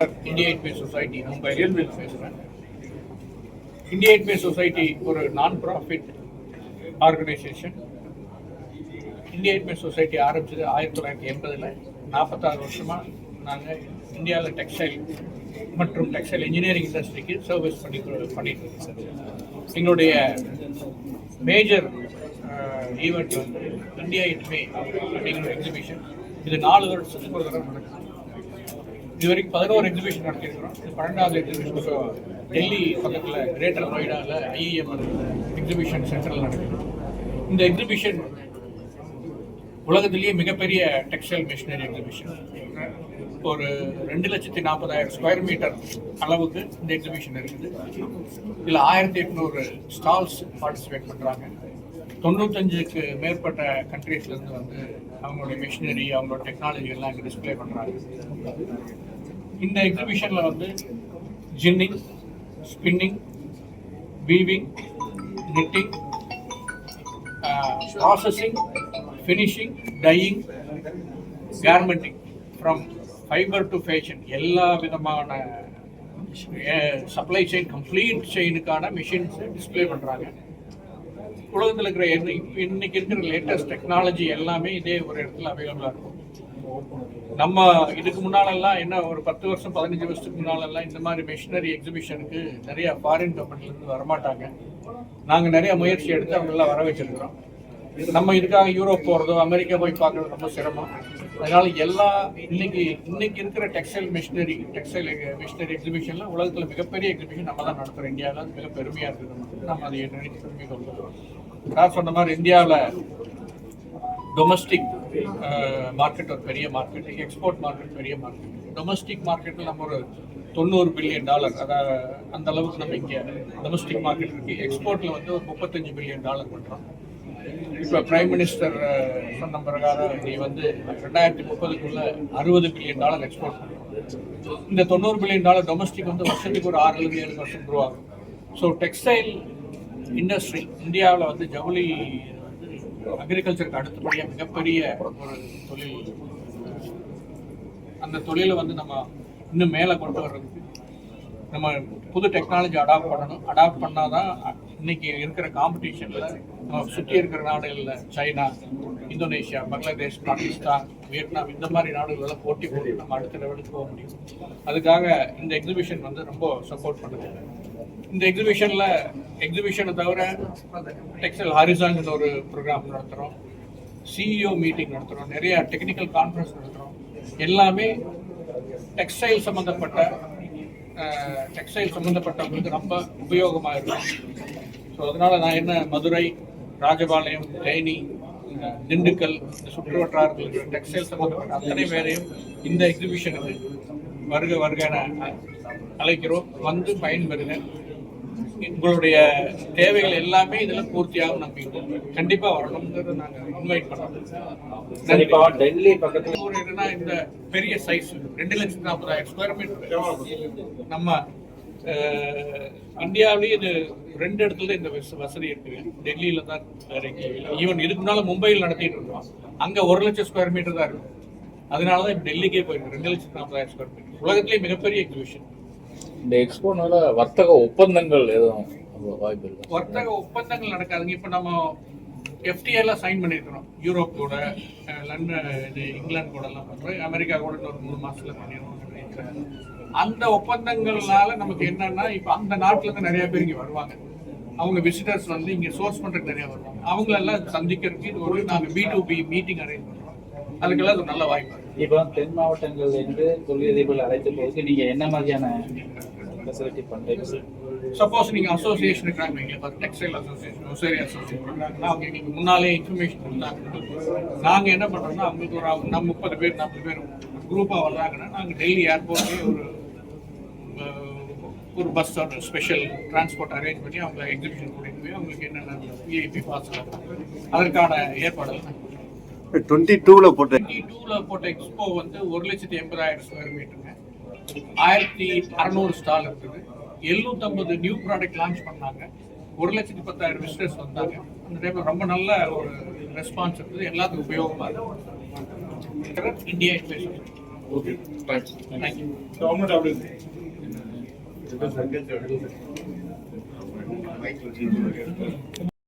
India எட்வே society மும்பையில் பேசுகிறேன். India எட்வே society ஒரு நான் ப்ராஃபிட் ஆர்கனைசேஷன். இந்தியா எட்வே சொசைட்டி ஆரம்பிச்சது 1980. 46 வருஷமாக நாங்கள் இந்தியாவில் டெக்ஸ்டைல் மற்றும் டெக்ஸ்டைல் இன்ஜினியரிங் இண்டஸ்ட்ரிக்கு சர்வீஸ் பண்ணிட்டு இருக்கோம். எங்களுடைய மேஜர் ஈவெண்ட் வந்து இந்தியா எட்வே அப்படிங்கிற எக்ஸிபிஷன். இது 4 வருஷத்துக்கு ஒரு தடவை நடக்குது. இது வரைக்கும் 11 எக்ஸிபிஷன் நடத்திருக்கிறோம். இது 12வது எக்ஸிபிஷன் டெல்லி பக்கத்தில் கிரேட்டர் நொய்டாவில் IEM எக்ஸிபிஷன் சென்டரில் நடக்குது. இந்த எக்ஸிபிஷன் உலகத்திலேயே மிகப்பெரிய டெக்ஸ்டைல் மிஷினரி எக்ஸிபிஷன். ஒரு 2,40,000 ஸ்கொயர் மீட்டர் அளவுக்கு இந்த எக்ஸிபிஷன் இருக்குது. இதில் 1800 ஸ்டால்ஸ் பார்ட்டிசிபேட் பண்ணுறாங்க. 95க்கு மேற்பட்ட கண்ட்ரீஸ்லேருந்து வந்து அவங்களுடைய மிஷினரி, அவங்களோட டெக்னாலஜி எல்லாம் இங்கே டிஸ்பிளே பண்ணுறாங்க. இந்த எக்ஸிபிஷனில் வந்து ginning, spinning, weaving, knitting, processing, finishing, dyeing, garmenting, from fibre to fashion எல்லா விதமான சப்ளை செயின், கம்ப்ளீட் செயினுக்கான மிஷின்ஸ் டிஸ்பிளே பண்ணுறாங்க. உலகத்தில் இருக்கிற இன்னைக்கு இருக்கிற லேட்டஸ்ட் டெக்னாலஜி எல்லாமே இதே ஒரு இடத்துல அவைலபிளாக இருக்கும். நம்ம இதுக்கு முன்னாலெல்லாம் என்ன ஒரு 10 வருஷம் 15 வருஷத்துக்கு முன்னாலெல்லாம் இந்த மாதிரி மிஷினரி எக்ஸிபிஷனுக்கு நிறைய ஃபாரின் கம்பெனிலேருந்து வரமாட்டாங்க. நாங்கள் நிறைய முயற்சி எடுத்து அவங்களெல்லாம் வர வச்சிருக்கிறோம். நம்ம இதுக்காக யூரோப் போகிறதோ அமெரிக்கா போய் பார்க்குறது ரொம்ப சிரமம். அதனால இன்னைக்கு இருக்கிற டெக்ஸ்டைல் மிஷினரி எக்ஸிபிஷன்ல உலகத்தில் மிகப்பெரிய எக்ஸிபிஷன் நம்ம தான் நடத்துகிறோம். இந்தியாவில் அது மிக பெருமையாக இருக்குது. நம்ம அதை நினைச்சு பெருமை கொள்கிறோம். நான் சொன்ன மாதிரி இந்தியாவில் டொமஸ்டிக் மார்க்கெட் ஒரு பெரிய மார்க்கெட், எக்ஸ்போர்ட் மார்க்கெட் பெரிய மார்க்கெட். டொமஸ்டிக் மார்க்கெட்டில் நம்ம ஒரு $90 பில்லியன், அதாவது அந்த அளவுக்கு நம்ம இங்கே டொமஸ்டிக் மார்க்கெட் இருக்குது. எக்ஸ்போர்ட்டில் வந்து ஒரு $35 பில்லியன் பண்ணுறோம். இப்போ பிரைம் மினிஸ்டர் சொன்ன பிரகாரம் நீ வந்து 2030க்குள்ள $60 பில்லியன் எக்ஸ்போர்ட் பண்ணுறோம். இந்த $90 பில்லியன் டொமஸ்டிக் வந்து வருஷத்துக்கு ஒரு 6-7% க்ரோ ஆகும். ஸோ டெக்ஸ்டைல் இண்டஸ்ட்ரி இந்தியாவில் வந்து ஜவுளி அக்ரிகல்ச்சருக்கு அடுத்தபடியாக மிகப்பெரிய ஒரு தொழில். அந்த தொழிலை வந்து நம்ம இன்னும் மேலே கொண்டு வர்றதுக்கு நம்ம புது டெக்னாலஜி அடாப்ட் பண்ணணும். அடாப்ட் பண்ணாதான் இன்னைக்கு இருக்கிற காம்படிஷனில் நம்ம சுற்றி இருக்கிற நாடுகளில் China, Indonesia, Bangladesh, Pakistan, Vietnam இந்த மாதிரி நாடுகளெல்லாம் போட்டி போட்டு நம்ம அடுத்த லெவலுக்கு போக முடியும். அதுக்காக இந்த எக்ஸிபிஷன் வந்து ரொம்ப சப்போர்ட் பண்ணுது. இந்த எக்ஸிபிஷனை தவிர டெக்ஸ்டைல் ஹாரிசான்ங்கிற ஒரு ப்ரோக்ராம் நடத்துகிறோம், CEO மீட்டிங் நடத்துகிறோம், நிறைய டெக்னிக்கல் கான்ஃபரன்ஸ் நடத்துகிறோம். எல்லாமே டெக்ஸ்டைல் சம்மந்தப்பட்டவங்களுக்கு ரொம்ப உபயோகமாக இருக்கும். ஸோ அதனால் நான் என்ன மதுரை, ராஜபாளையம், தேனி, திண்டுக்கல் இந்த சுற்று வட்டாரத்தில் டெக்ஸ்டைல் சம்மந்தப்பட்ட அத்தனை பேரையும் இந்த எக்ஸிபிஷனுக்கு வருக அழைக்கிறோம். வந்து பயன்பெறுங்க. உங்களுடைய தேவைகள் எல்லாமே இதில் பூர்த்தியாகும். நம்பிக்கை கண்டிப்பாக வரணுங்கிறத நாங்கள் இன்வைட் பண்ணுறோம். டெல்லி பக்கத்தில் ஒரு என்னன்னா இந்த பெரிய சைஸ் 2,40,000 ஸ்கொயர் மீட்டர் நம்ம இந்தியாவிலேயே இது 2 இடத்துல இந்த வசதி இருக்குது. டெல்லியில் தான் வேற எங்கேயும். ஈவன் இதுக்கு முன்னால் மும்பையில் நடத்திட்டு இருக்கோம். அங்கே 1,00,000 ஸ்கொயர் மீட்டர் தான் இருக்கும். அதனால தான் இப்போ டெல்லிக்கே போயிருக்கு. 2,40,000 ஸ்கொயர் மீட்டர் உலகத்திலேயே மிகப்பெரிய எக்ஸிபிஷன். இந்த எக்ஸ்போனால வர்த்தக ஒப்பந்தங்கள் எதுவும் வாய்ப்பு இருக்கு? வர்த்தக ஒப்பந்தங்கள் நடக்காதுங்க. இப்போ நம்ம FTA எல்லாம் சைன் பண்ணியிருக்கிறோம். யூரோப் கூட, லண்டன், இங்கிலாந்து கூட எல்லாம் பண்ணுறோம். அமெரிக்கா கூட ஒரு 3 மாசத்துல பண்ணிடுவோம். அந்த ஒப்பந்தங்கள்னால நமக்கு என்னன்னா, இப்போ அந்த நாட்டுல இருந்து நிறைய பேர் இங்கே வருவாங்க. அவங்க விசிட்டர்ஸ் வந்து இங்கே சோர்ஸ் பண்ணுறதுக்கு நிறைய வருவாங்க. அவங்களெல்லாம் சந்திக்கிறதுக்கு இது ஒரு நாங்கள் B2B மீட்டிங் அரேஞ்ச் பண்ணுறோம். அதுக்கெல்லாம் அது நல்ல வாய்ப்பு. இப்போ தென் மாவட்டங்கள்ல இருந்து தொழிலதிபர்கள் அழைத்த போது நீங்க என்ன மாதிரியான ஃபெசிலிட்டி பண்றீங்க? சப்போஸ் நீங்க அசோசியேஷன் இருக்காங்க, எங்களுக்கு டெக்ஸ்டைல் அசோசியேஷன், ஒசேரி அசோசியேஷன், அவங்க எங்களுக்கு முன்னாலே இன்ஃபர்மேஷன் கொடுத்தாங்க. நாங்கள் என்ன பண்ணுறோம்னா, அவங்களுக்கு ஒரு நம்ம 30 பேர் 40 பேர் குரூப்பாக வர்றாங்கன்னா நாங்கள் டெல்லி ஏர்போர்ட்லேயே ஒரு பஸ் ஸ்பெஷல் டிரான்ஸ்போர்ட் அரேஞ்ச் பண்ணி அவங்க எக்ஸிபிஷன் கூட்டிகிட்டு போய் அவங்களுக்கு என்னென்ன VIP பாஸ் அதற்கான ஏற்பாடுகள் 22ல போட்ட எக்ஸ்போ வந்து 1,80,000 ஸ்கொயர் மீட்டருங்க. 1,600 ஸ்டால் இருக்குது. 750 நியூ ப்ராடக்ட் லான்ச் பண்ணாங்க. 1,10,000 விசிட்டர்ஸ் வந்தாங்க. அந்த டைம்ல ரொம்ப நல்ல ஒரு ரெஸ்பான்ஸ் இருக்குது. எல்லாத்துக்கும் உபயோகமாக இருக்கு. India okay thanks. Thank you. Government அப்படி மைக் வச்சு